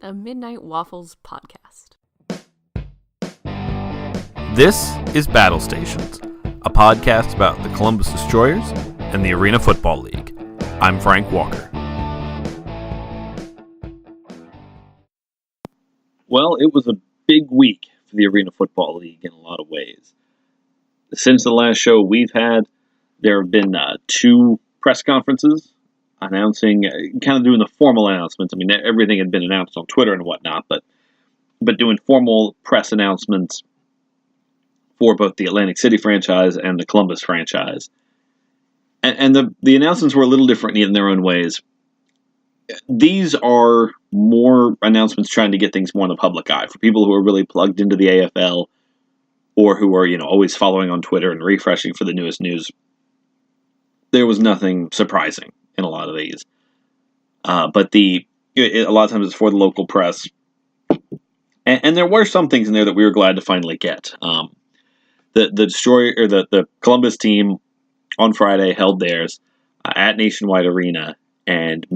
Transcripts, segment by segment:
a Midnight Waffles podcast. This is BattleStations, a podcast about the Columbus Destroyers and the Arena Football League. I'm Frank Walker. Well, it was a big week for the Arena Football League in a lot of ways. Since the last show we've had, there have been two press conferences announcing, kind of doing the formal announcements. I mean, everything had been announced on Twitter and whatnot, but doing formal press announcements for both the Atlantic City franchise and the Columbus franchise. And the announcements were a little different in their own ways. These are more announcements trying to get things more in the public eye for people who are really plugged into the AFL or who are, always following on Twitter and refreshing for the newest news. There was nothing surprising in a lot of these. But a lot of times it's for the local press. And there were some things in there that we were glad to finally get. The Columbus team on Friday held theirs at Nationwide Arena and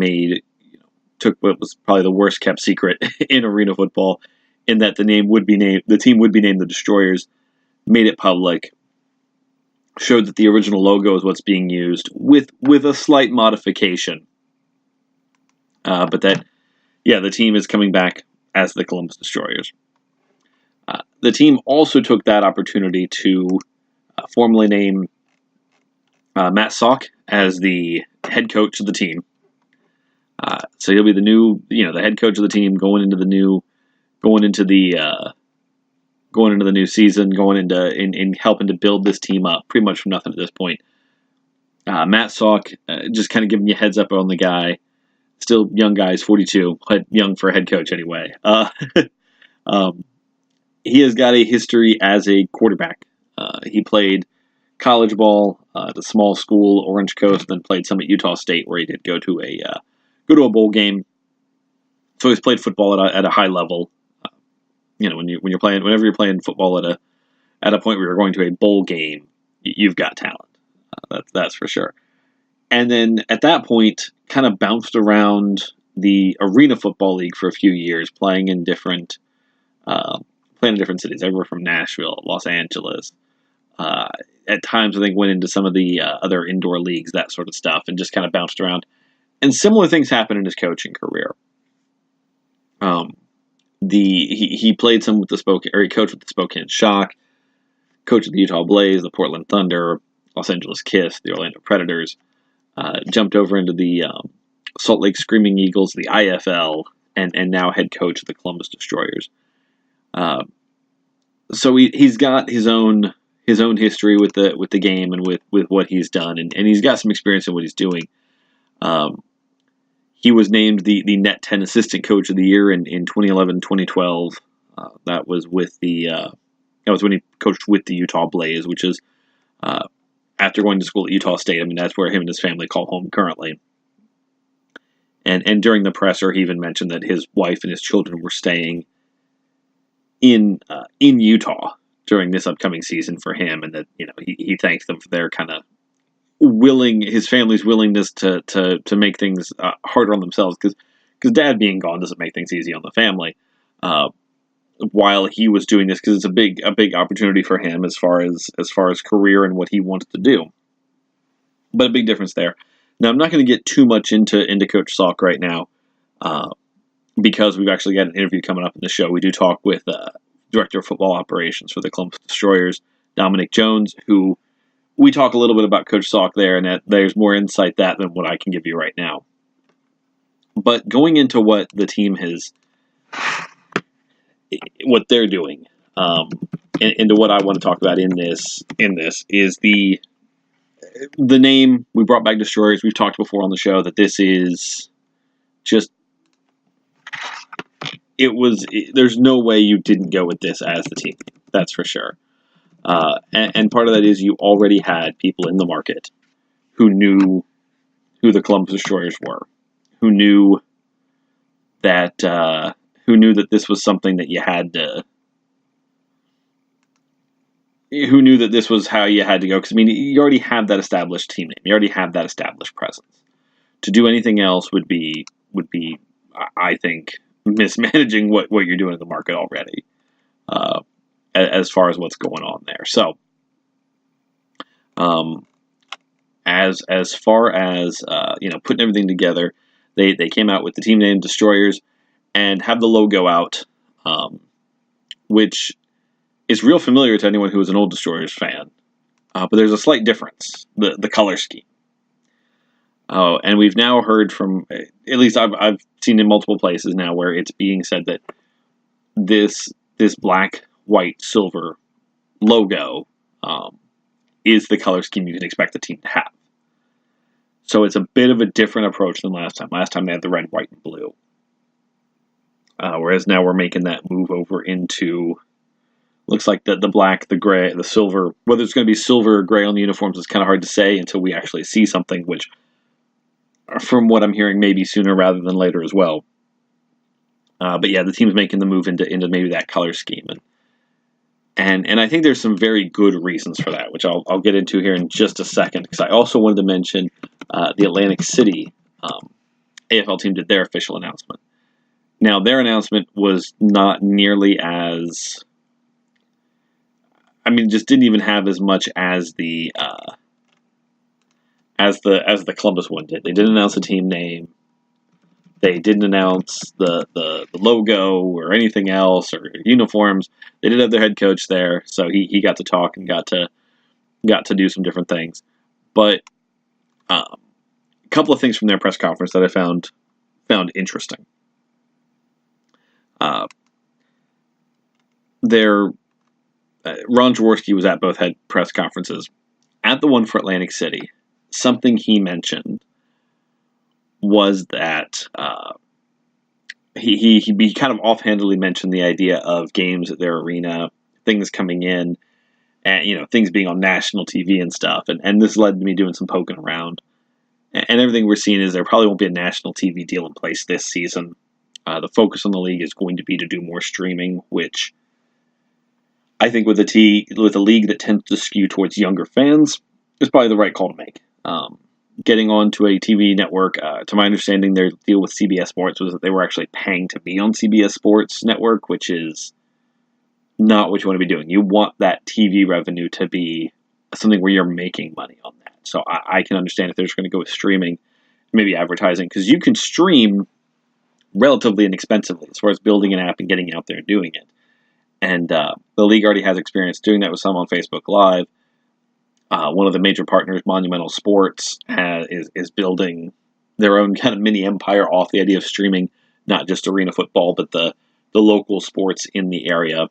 took what was probably the worst kept secret in arena football, in that the team would be named the Destroyers, made it public, showed that the original logo is what's being used with a slight modification. But that, the team is coming back as the Columbus Destroyers. The team also took that opportunity to formally name Matt Sock as the head coach of the team. So he'll be the new, the head coach of the team going into the new season, going into in helping to build this team up pretty much from nothing at this point. Matt Sock, just kind of giving you a heads up on the guy. Still young guy, he's 42, young for a head coach anyway. He has got a history as a quarterback. He played college ball at a small school, Orange Coast, then played some at Utah State, where he did go to a bowl game. So he's played football at a high level. Whenever you're playing football at a point where you're going to a bowl game, you've got talent. That's for sure. And then at that point, kind of bounced around the Arena Football League for a few years, playing in different cities, everywhere from Nashville, Los Angeles. At times, I think went into some of the other indoor leagues, that sort of stuff, and just kind of bounced around. And similar things happened in his coaching career. He played some with he coached with the Spokane Shock, coached with the Utah Blaze, the Portland Thunder, Los Angeles Kiss, the Orlando Predators, jumped over into the Salt Lake Screaming Eagles, the IFL, and now head coach of the Columbus Destroyers. So he's got his own history with the game and with what he's done, and he's got some experience in what he's doing. He was named the Net 10 Assistant Coach of the Year in 2011-2012. That was when he coached with the Utah Blaze, which is after going to school at Utah State. I mean, that's where him and his family call home currently. And during the presser, he even mentioned that his wife and his children were staying in Utah during this upcoming season for him, and that he thanked them for their kind of his family's willingness to make things harder on themselves, because dad being gone doesn't make things easy on the family. While he was doing this, because it's a big opportunity for him as far as career and what he wanted to do. But a big difference there. Now, I'm not going to get too much into Coach Salk right now, because we've actually got an interview coming up in the show. We do talk with Director of Football Operations for the Columbus Destroyers, Dominic Jones, who we talk a little bit about Coach Salk there, and that there's more insight than what I can give you right now. But going into what the team what they're doing, into what I want to talk about in this is the name. We brought back Destroyers. We've talked before on the show that this is just, there's no way you didn't go with this as the team. That's for sure. And part of that is you already had people in the market who knew who the Columbus Destroyers were, who knew that this was something that you had to, who knew that this was how you had to go. Because, I mean, you already have that established team name. You already have that established presence. To do anything else would be, I think, mismanaging what you're doing in the market already, as far as what's going on there. So, as far as putting everything together, they came out with the team name Destroyers and have the logo out, which is real familiar to anyone who is an old Destroyers fan. But there's a slight difference, the color scheme. Oh, and we've now heard from, at least I've seen in multiple places now, where it's being said that this black, white, silver logo is the color scheme you can expect the team to have. So it's a bit of a different approach than last time. Last time they had the red, white, and blue. Whereas now we're making that move over into, looks like the black, the gray, the silver. Whether it's going to be silver or gray on the uniforms is kind of hard to say until we actually see something, which, from what I'm hearing, maybe sooner rather than later as well. But yeah, the team's making the move into maybe that color scheme. And I think there's some very good reasons for that, which I'll get into here in just a second, because I also wanted to mention the Atlantic City AFL team did their official announcement. Now, their announcement was not nearly as, just didn't even have as much as the Columbus one did. They didn't announce a team name. They didn't announce the logo or anything else or uniforms. They did have their head coach there, so he got to talk and got to do some different things. But a couple of things from their press conference that I found interesting. Ron Jaworski was at both head press conferences. At the one for Atlantic City, something he mentioned was that he kind of offhandedly mentioned the idea of games at their arena, things coming in, and things being on national TV and stuff. And this led to me doing some poking around. And everything we're seeing is there probably won't be a national TV deal in place this season. The focus on the league is going to be to do more streaming, which I think with a league that tends to skew towards younger fans is probably the right call to make. Getting onto a TV network, to my understanding, their deal with CBS Sports was that they were actually paying to be on CBS Sports Network, which is not what you want to be doing. You want that TV revenue to be something where you're making money on that. So I can understand if they're just going to go with streaming, maybe advertising, because you can stream relatively inexpensively as far as building an app and getting out there and doing it. And the league already has experience doing that with some on Facebook Live. One of the major partners, Monumental Sports, is building their own kind of mini empire off the idea of streaming, not just arena football, but the local sports in the area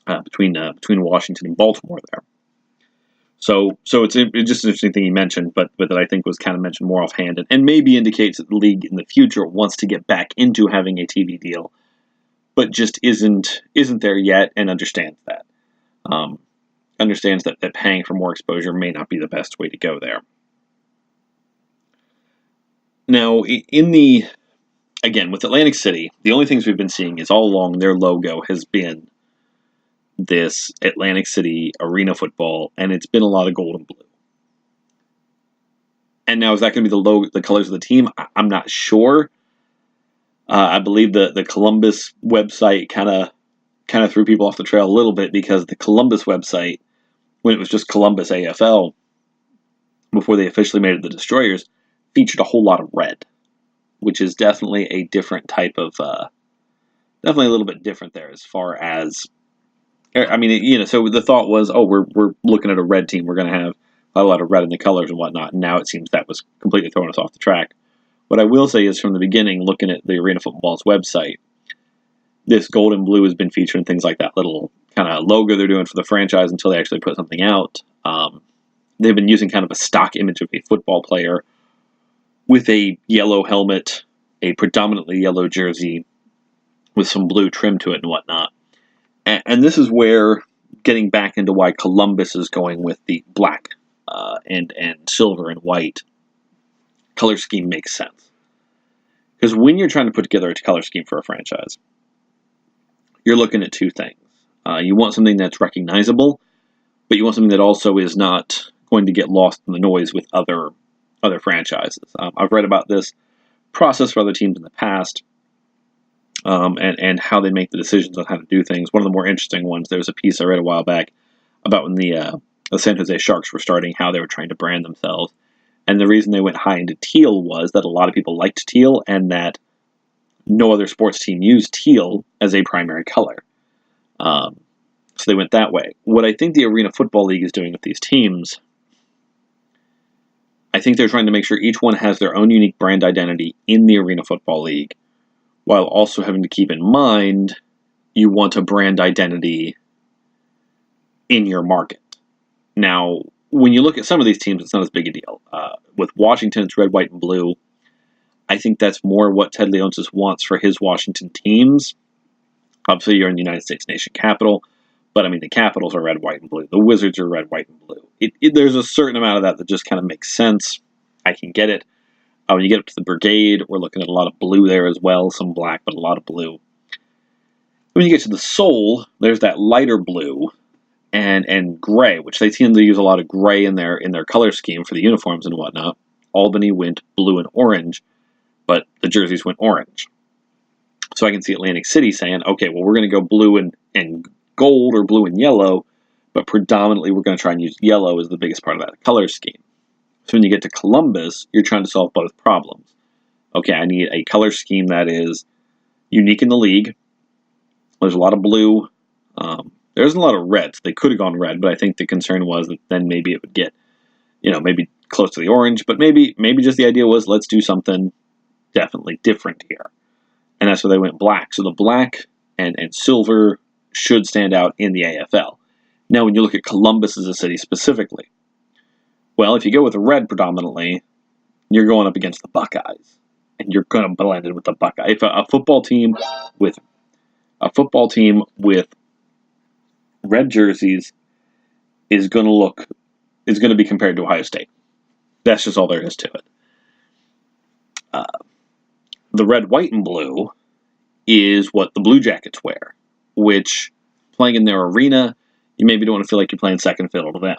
between Washington and Baltimore there. So it's just an interesting thing he mentioned, but that I think was kind of mentioned more offhand, and maybe indicates that the league in the future wants to get back into having a TV deal, but just isn't there yet, and understands that. Understands that paying for more exposure may not be the best way to go there. Now, again, with Atlantic City, the only things we've been seeing is all along their logo has been this Atlantic City arena football, and it's been a lot of gold and blue. And now, is that going to be the colors of the team? I'm not sure. I believe the Columbus website kind of threw people off the trail a little bit, because the Columbus website, when it was just Columbus AFL, before they officially made it the Destroyers, featured a whole lot of red, which is definitely a different type of, definitely a little bit different there as far as, so the thought was, we're looking at a red team, we're going to have a lot of red in the colors and whatnot, and now it seems that was completely throwing us off the track. What I will say is, from the beginning, looking at the Arena Football's website, this gold and blue has been featured in things like that little kind of logo they're doing for the franchise until they actually put something out. They've been using kind of a stock image of a football player with a yellow helmet, a predominantly yellow jersey with some blue trim to it and whatnot. And this is where, getting back into why Columbus is going with the black and silver and white color scheme makes sense. Because when you're trying to put together a color scheme for a franchise, you're looking at two things. You want something that's recognizable, but you want something that also is not going to get lost in the noise with other franchises. I've read about this process for other teams in the past. and how they make the decisions on how to do things. One of the more interesting ones, there was a piece I read a while back about when the San Jose Sharks were starting, how they were trying to brand themselves. And the reason they went high into teal was that a lot of people liked teal and that no other sports team used teal as a primary color. So they went that way. What I think the Arena Football League is doing with these teams, I think they're trying to make sure each one has their own unique brand identity in the Arena Football League, while also having to keep in mind you want a brand identity in your market. Now, when you look at some of these teams, it's not as big a deal. With Washington, it's red, white, and blue. I think that's more what Ted Leonsis wants for his Washington teams. Obviously, you're in the United States nation capital, but I mean, the Capitals are red, white, and blue. The Wizards are red, white, and blue. There's a certain amount of that just kind of makes sense. I can get it. When you get up to the Brigade, we're looking at a lot of blue there as well. Some black, but a lot of blue. When you get to the Soul, there's that lighter blue and gray, which they tend to use a lot of gray in their color scheme for the uniforms and whatnot. Albany went blue and orange, but the jerseys went orange. So I can see Atlantic City saying, okay, well, we're going to go blue and gold or blue and yellow, but predominantly we're going to try and use yellow as the biggest part of that color scheme. So when you get to Columbus, you're trying to solve both problems. Okay, I need a color scheme that is unique in the league. There's a lot of blue. There isn't a lot of reds. They could have gone red, but I think the concern was that then maybe it would get, maybe close to the orange. But maybe just the idea was, let's do something definitely different here. And that's where they went black. So the black and silver should stand out in the AFL. Now, when you look at Columbus as a city specifically, well, if you go with the red predominantly, you're going up against the Buckeyes. And you're going to blend it with the Buckeyes. If a football team with red jerseys is going to be compared to Ohio State. That's just all there is to it. The red, white, and blue is what the Blue Jackets wear, which, playing in their arena, you maybe don't want to feel like you're playing second fiddle to them.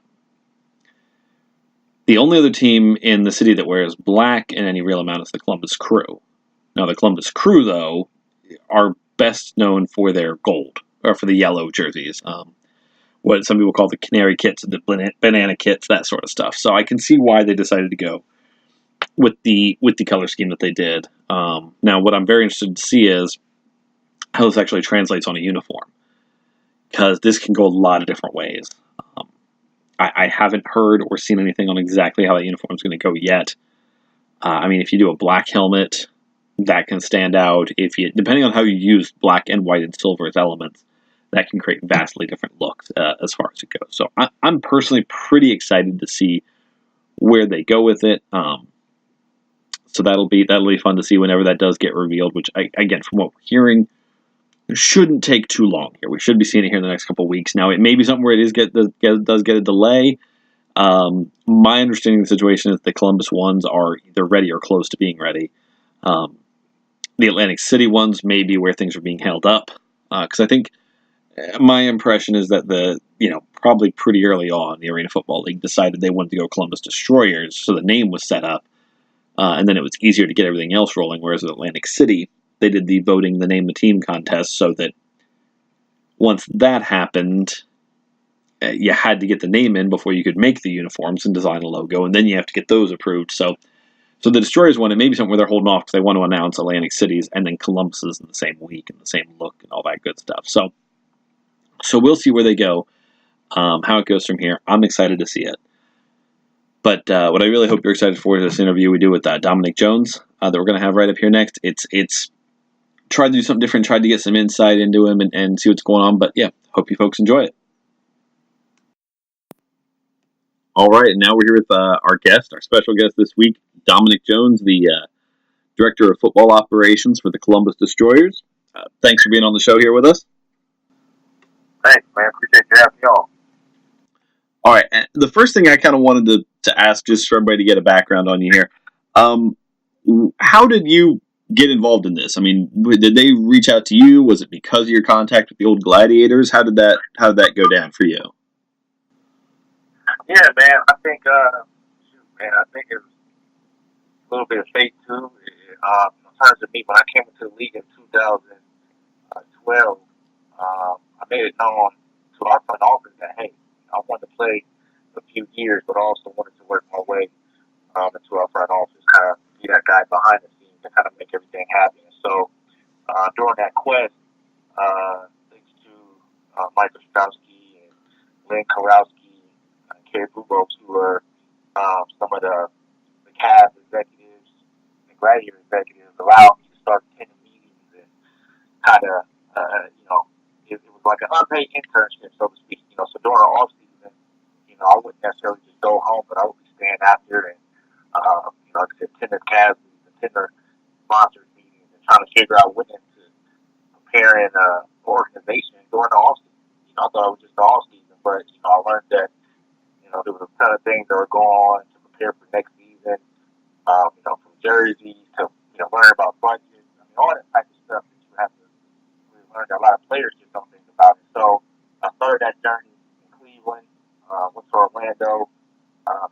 The only other team in the city that wears black in any real amount is the Columbus Crew. Now, the Columbus Crew, though, are best known for their gold, or for the yellow jerseys. What some people call the canary kits, the banana kits, that sort of stuff. So I can see why they decided to go with the color scheme that they did. Now, what I'm very interested to see is how this actually translates on a uniform, because this can go a lot of different ways. I haven't heard or seen anything on exactly how that uniform is going to go yet. I mean, if you do a black helmet, that can stand out. Depending on how you use black and white and silver as elements, that can create vastly different looks as far as it goes. So I'm personally pretty excited to see where they go with it. So that'll be fun to see whenever that does get revealed, which, again, from what we're hearing, shouldn't take too long here. We should be seeing it here in the next couple of weeks. Now, it may be something where it does get a delay. My understanding of the situation is the Columbus ones are either ready or close to being ready. The Atlantic City ones may be where things are being held up. Because I think my impression is that probably pretty early on, the Arena Football League decided they wanted to go Columbus Destroyers, so the name was set up. And then it was easier to get everything else rolling, whereas at Atlantic City, they did the voting the name the team contest, so that once that happened, you had to get the name in before you could make the uniforms and design a logo, and then you have to get those approved. So the Destroyers one, it may be something where they're holding off because they want to announce Atlantic City's and then Columbus's in the same week and the same look and all that good stuff. So we'll see where they go, how it goes from here. I'm excited to see it. But what I really hope you're excited for is this interview we do with Dominic Jones that we're going to have right up here next. It's tried to do something different, tried to get some insight into him and see what's going on. But yeah, hope you folks enjoy it. All right, and now we're here with our special guest this week, Dominic Jones, the Director of Football Operations for the Columbus Destroyers. Thanks for being on the show here with us. Thanks, man. Appreciate you having me on. All right, the first thing I kind of wanted to ask, just for everybody to get a background on you here, how did you get involved in this? I mean, did they reach out to you? Was it because of your contact with the old Gladiators? How did that go down for you? Yeah, man. I think it was a little bit of fate too. In terms of me, when I came into the league in 2000, 2012, I made it known to our front office that, hey, I wanted to play a few years, but also wanted to work my way into our front office, kind of be that guy behind the scenes and kind of make everything happen. So during that quest, thanks to Michael Strowski and Lynn Karowski and Kerry Bubos, who were some of the Cavs executives and Gladiator executives, allowed me to start attending meetings and kind of, it was like an unpaid internship, so to speak. So during the off season, I wouldn't necessarily just go home, but I would be staying after and, attend the Cavs meetings, attend the sponsors meetings, and trying to figure out when to preparing organization during the off season. I thought it was just the off season, but I learned that there was a ton of things that were going on to prepare for next season. From jerseys to learn about budgets. All that type of stuff that you have to really learn that a lot of players just don't think about it. So I started that journey in Cleveland, went to Orlando,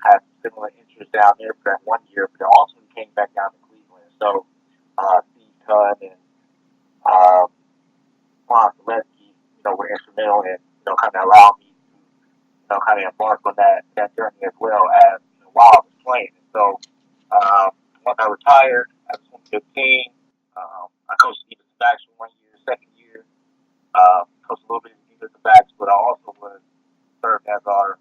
had similar interests down there for that 1 year, but then also came back down to Cleveland. So Steve Cunn and Ron Zaleski, were instrumental in kind of allowing me to kind of embark on that journey as well as while I was playing. And so once I retired at 2015, I coached defensive backs for 1 year. Second year, coached a little bit of defensive backs, but I also served as our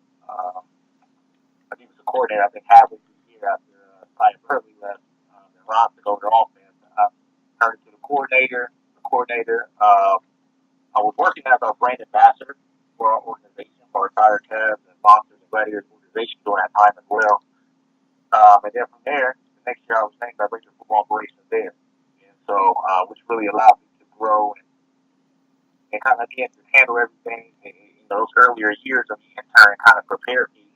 defensive coordinator. I think halfway through the year after Ryan Purley left, and Ron took over the offense. I turned to the coordinator. I was working as our brand ambassador for our organization, for our retired Cavs and Monsters and Gladiators organization during that time as well. And then from there, the next year I was named director of football operations there. And so, which really allowed me to grow and kind of again just handle everything. And, those earlier years of the intern kind of prepared me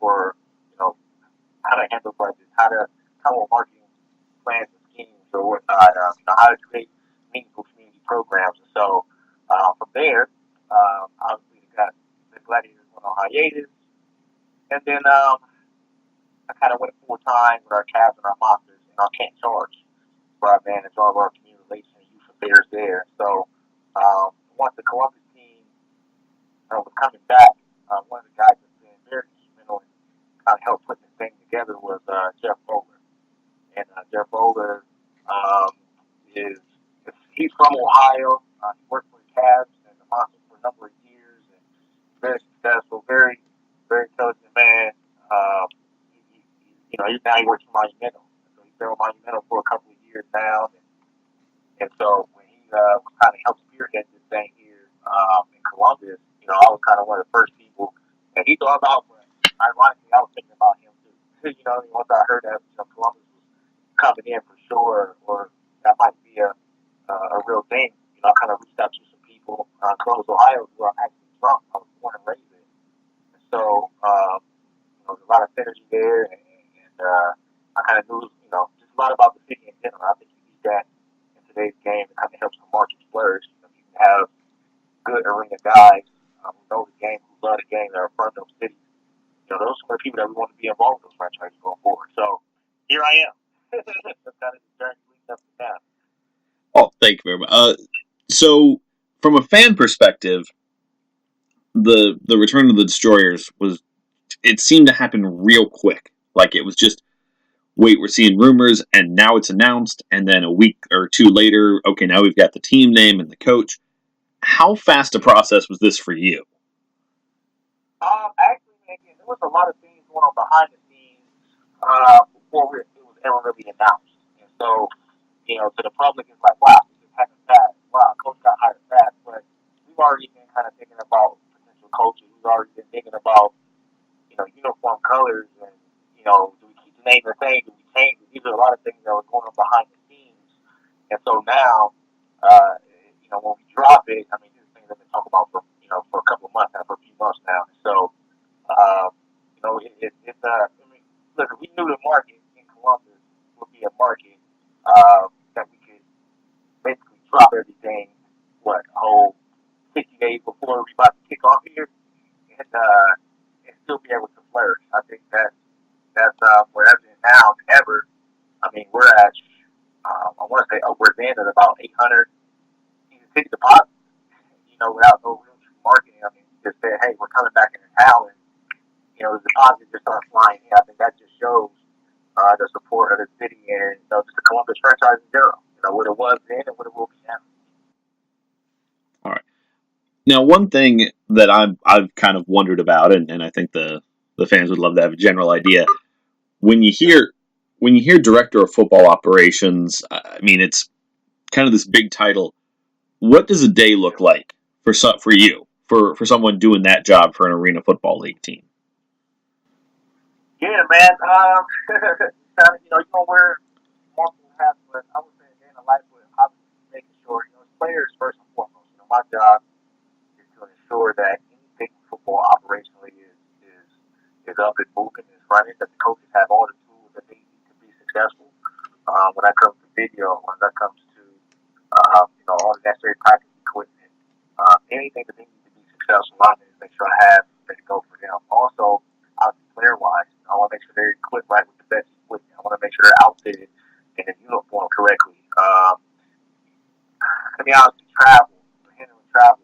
for how to handle budgets, how to marketing plans and schemes or whatnot, how to create meaningful community programs. And so from there, obviously the Gladiators went on hiatus, and then I kind of went full time with our Cavs and our Monsters in our Kent Charge, where I managed all of our community relations and youth affairs there. So once the Columbus team was coming back, one of the guys that's been very instrumental in kind of help putting the thing together was Jeff Bowler. And Jeff Bowler he's from Ohio. He worked for the Cavs and the Monsters for a number of years, and very successful, very, very intelligent man. Now he works for Monumental. So he's been with Monumental for a couple of years now. And so when he was kind of helped spearhead this thing here in Columbus, I was kind of one of the first people that he thought about, but ironically, I was thinking about him too. Once I heard that Columbus was coming in for sure, or that might be a real thing, I kind of reached out to some people. Columbus, Ohio, where I'm actually from. I was born and raised in. And so, there's a lot of synergy there, and I kind of knew, just a lot about the city in general. I think you need that in today's game. It kind of helps the market flourish. You can have good arena guys who know the game, who love the game, that are from those cities. Those are the people that we want to be involved with those franchises going forward. So here I am. That's kind of the journey leading up to now. Oh, thank you very much. So, from a fan perspective, the return of the Destroyers it seemed to happen real quick. Like it was just, wait, we're seeing rumors, and now it's announced, and then a week or two later, okay, now we've got the team name and the coach. How fast a process was this for you? Actually, again, there was a lot of things going on behind the scenes before it was ever really announced. And so, to the public, it's like, wow, this just happened fast. Wow, coach got hired fast. But we've already been kind of thinking about potential coaches. We've already been thinking about, uniform colors and, do we keep the name the same? Do we change it? These are a lot of things that were going on behind the scenes. And so now, when we drop it, these are things I've been talking about for a couple of months now, for a few months now. So, look, we knew the market in Columbus would be a market that we could basically drop everything, a whole 60 days before we about to kick off here, and still be able to flourish. I think that's more evident now than ever. We're at, I want to say upwards end of about 800 season ticket deposit, without no real true marketing. I mean, just said, hey, we're coming back into town, and the deposit just starts flying in. I think that just shows the support of the city and just the Columbus franchise in general. What it was then and what it will be now. All right. Now, one thing that I've kind of wondered about, and I think the fans would love to have a general idea, when you hear director of football operations, I mean, it's kind of this big title. What does a day look like for you, for someone doing that job for an Arena Football League team? Yeah, man. You don't wear multiple hats, but I would say a day in the life with obviously making sure, players first and foremost. My job is to ensure that anything football operationally is up and moving, is running, that the coaches have all the tools that they need to be successful. When that comes to video, when that comes to all the necessary practice equipment, anything that they need to be successful, I need to make sure I have ready to go for them. Also, player wise, I want to make sure they're equipped right with the best equipment. I want to make sure they're outfitted in a uniform correctly. Obviously travel, handling travel.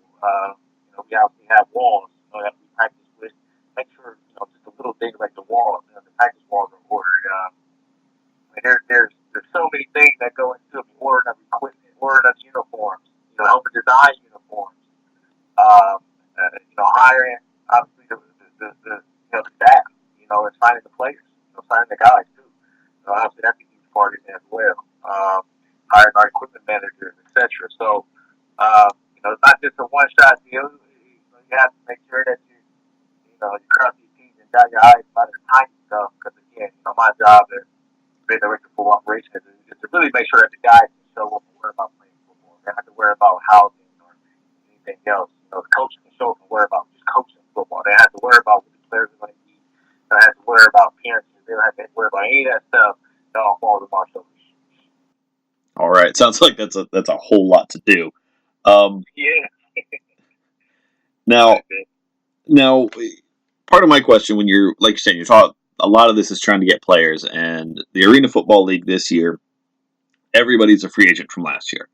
We obviously have walls, that we practice with. Make sure, just the little things like the walls, the practice walls are ordered. There's so many things that go into ordering of equipment, ordering of uniforms, helping design uniforms. Hiring obviously the staff. It's finding the players, finding the guys too. Obviously that's a huge part of it as well. Hiring our equipment managers, etc. So, it's not just a one-shot deal. You have to make sure that you cross your T's and dot your I's about the tiny stuff. Because again, my job as being director of football operations is to really make sure that the guys can show up and worry about playing football. They don't have to worry about housing or anything else. The coach can show up and worry about just coaching football. They have to worry about what the players are going to eat. They don't have to worry about appearances. They don't have to worry about any of that stuff. It all falls on my shoulders. All right, sounds like that's a whole lot to do. Yeah. Now, part of my question, when you're like you're saying, you're talking, a lot of this is trying to get players, and the Arena Football League this year, everybody's a free agent from last year.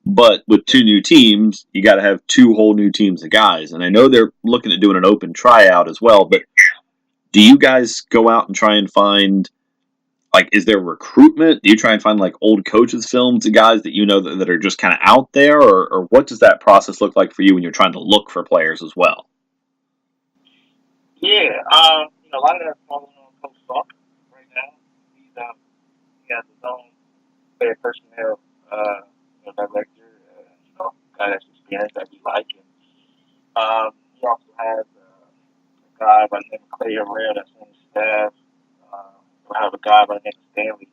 But with 2 new teams, you got to have 2 whole new teams of guys, and I know they're looking at doing an open tryout as well. But do you guys go out and try and find? Like, is there recruitment? Do you try and find, like, old coaches' films of guys that that are just kind of out there? Or what does that process look like for you when you're trying to look for players as well? Yeah, a lot of that's falling on Coach Salk right now. He has his own player personnel director, guy that's experienced that we like. And he also has a guy by the name of Clay Herrera that's on the staff. We have a guy by the name of Stanley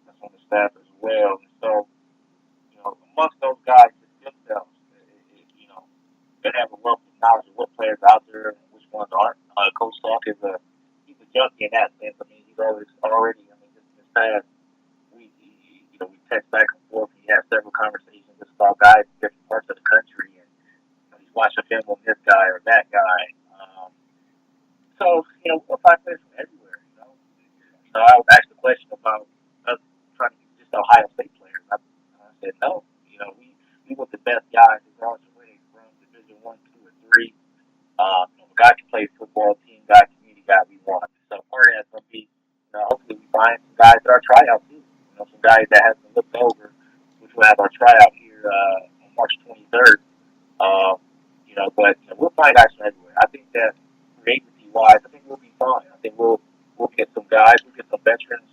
that's on the staff as well. And so, amongst those guys themselves, they have a wealth of knowledge of what players are out there and which ones aren't. Coach Salk he's a junkie in that sense. I mean, he's already. I mean, this past week, we text back and forth. He had several conversations just about guys in different parts of the country, and he's watching film on this guy or that guy. So, we'll find players from everywhere. So I was asked the question about us trying to get just Ohio State players. I said no. We want the best guys regardless of where they from, Division 1, 2, or 3. A guy can play football, team guy, community guy we want. So part of that's going to be, hopefully we find some guys at our tryout too. Some guys that have been looked over, which we'll have our tryout here on March 23rd. But we'll find guys from everywhere. I think that agency-wise, I think we'll be fine. I think we'll get some guys, we'll get some veterans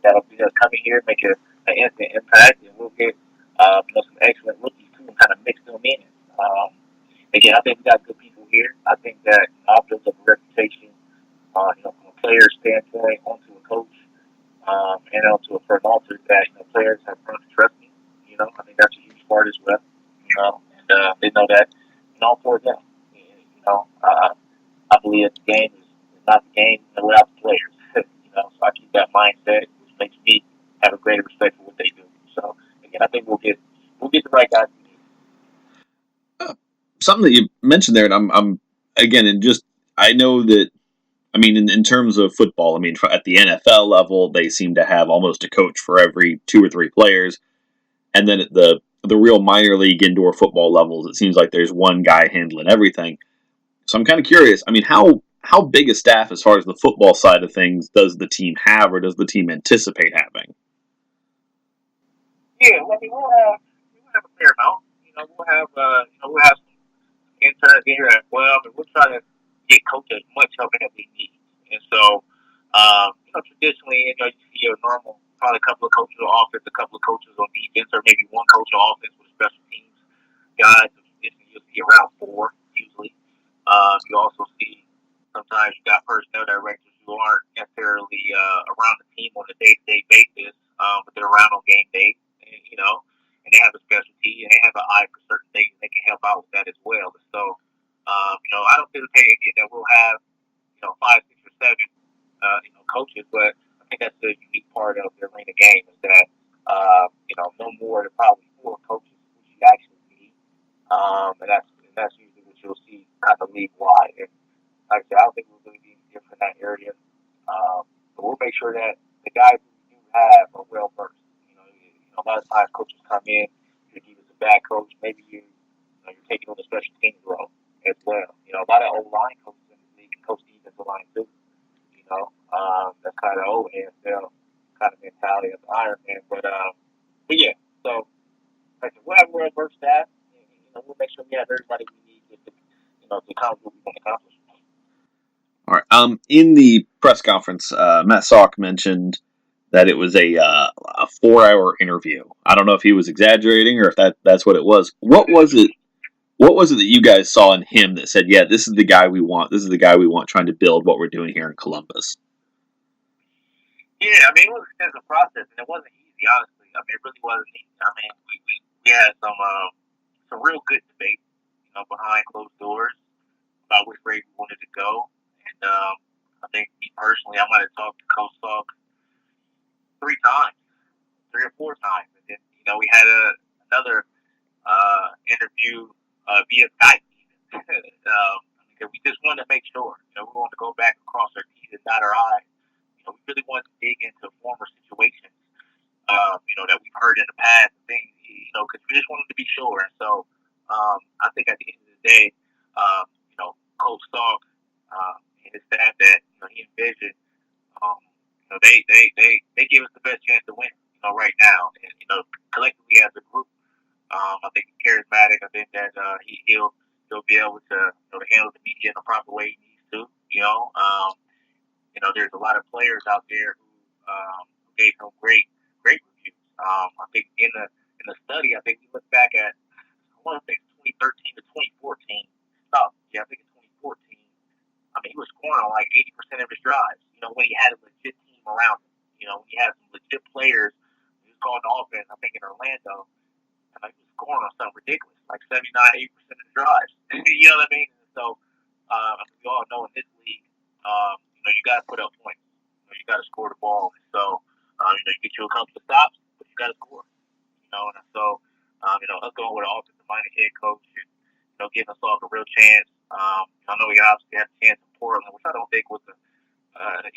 that'll be coming here, make an instant impact, and we'll get some excellent rookies too, and kind of mix them in. Again, I think we got good people here. I think that I'll build up a reputation, from a player standpoint, onto a coach, and onto a front office that players have grown to trust me. I think that's a huge part as well. And they know that, all for them. I believe that the game is not the game without the players. So I keep that mindset, which makes me have a greater respect for what they do. So again, I think we'll get the right guys. Something that you mentioned there, and I'm again, and just I know that. I mean, in terms of football, at the NFL level, they seem to have almost a coach for every 2 or 3 players. and then at the real minor league indoor football levels, it seems like there's one guy handling everything. So I'm kind of curious. I mean, how big a staff as far as the football side of things does the team have, or does the team anticipate having? Yeah, well, I mean, we'll have a fair amount. We'll have some interns in here as well, and we'll try to get coaches as much help as we need. And so, traditionally, you see a normal, probably a couple of coaches on offense, a couple of coaches on defense, or maybe one coach on offense with special teams guys. Traditionally, you'll see around 4 usually. You also see sometimes you got personnel directors who aren't necessarily around the team on a day-to-day basis, but they're around on game day, and they have a specialty and they have an eye for certain things and they can help out with that as well. And so, I don't anticipate that we'll have, 5, 6, or 7, coaches, but I think that's the unique part of the arena game is that, no more than probably 4 coaches which you actually need. And that's usually what you'll see kind of league wide. And like I said, I don't think we're going to be different in that area. But we'll make sure that the guys we do have are well versed. A lot of times coaches come in, you give us a bad coach, maybe you're taking on the special teams role as well. A lot of old line coaches in the league can coach defensive line too. That's kind of old AFL kind of mentality of the Iron Man. But yeah, so like I said, we'll have a well-versed staff. We'll make sure we have everybody we need to accomplish what we want to accomplish. All right. In the press conference, Matt Salk mentioned that it was a 4-hour interview. I don't know if he was exaggerating or if that's what it was. What was it? What was it that you guys saw in him that said, "Yeah, this is the guy we want. This is the guy we want trying to build what we're doing here in Columbus"? Yeah, I mean, it was an extensive process, and it wasn't easy, honestly. I mean, it really wasn't easy. I mean, we had some real good debate, behind closed doors about which way we wanted to go. And I think me personally, I might have talked to Coach Salk 3 or 4 times. And then, we had another interview via Skype. Because we just wanted to make sure, we wanted to go back and cross our T's and dot our I's. We really wanted to dig into former situations, that we've heard in the past, things, because we just wanted to be sure. And so, I think at the end of the day, Coach Salk and his staff that he envisioned, they give us the best chance to win, right now. And collectively as a group, I think he's charismatic. I think that he'll be able to handle the media in the proper way he needs to. There's a lot of players out there who gave him great reviews. I think in the study, I think we look back at, I want to say 2013 to 2014. Oh, yeah, I think it's 2014. I mean, he was scoring on like 80% of his drives. When he had a legit team around him. When he had some legit players, he was calling the offense. I think in Orlando, and he was scoring on something ridiculous, like 79, 80% of the drives. You know what I mean? So we all know in this league, you got to put up points. You got to score the ball. So you get you a couple of stops, but you got to score. And so us going with an offensive-minded head coach and giving us all a real chance. I know we obviously had a chance in Portland, which I don't think was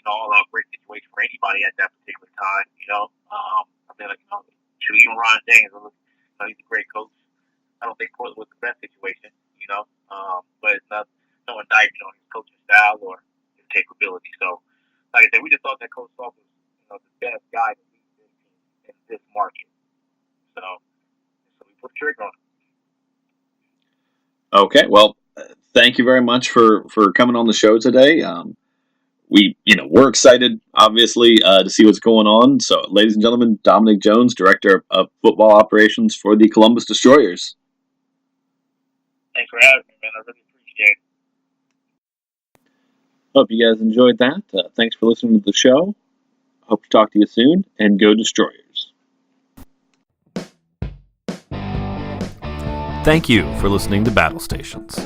all-out great situation for anybody at that particular time. I think even Ron James, he's a great coach. I don't think Portland was the best situation. But it's not no indictment on his coaching style or his capability. So, like I said, we just thought that Coach Salk was the best guy to lead this team in this market. So we put the trigger on it. Okay, well, thank you very much for coming on the show today. We're excited, obviously, to see what's going on. So, ladies and gentlemen, Dominic Jones, Director of Football Operations for the Columbus Destroyers. Thanks for having me, man. I really appreciate it. Hope you guys enjoyed that. Thanks for listening to the show. Hope to talk to you soon, and go Destroyers. Thank you for listening to Battle Stations.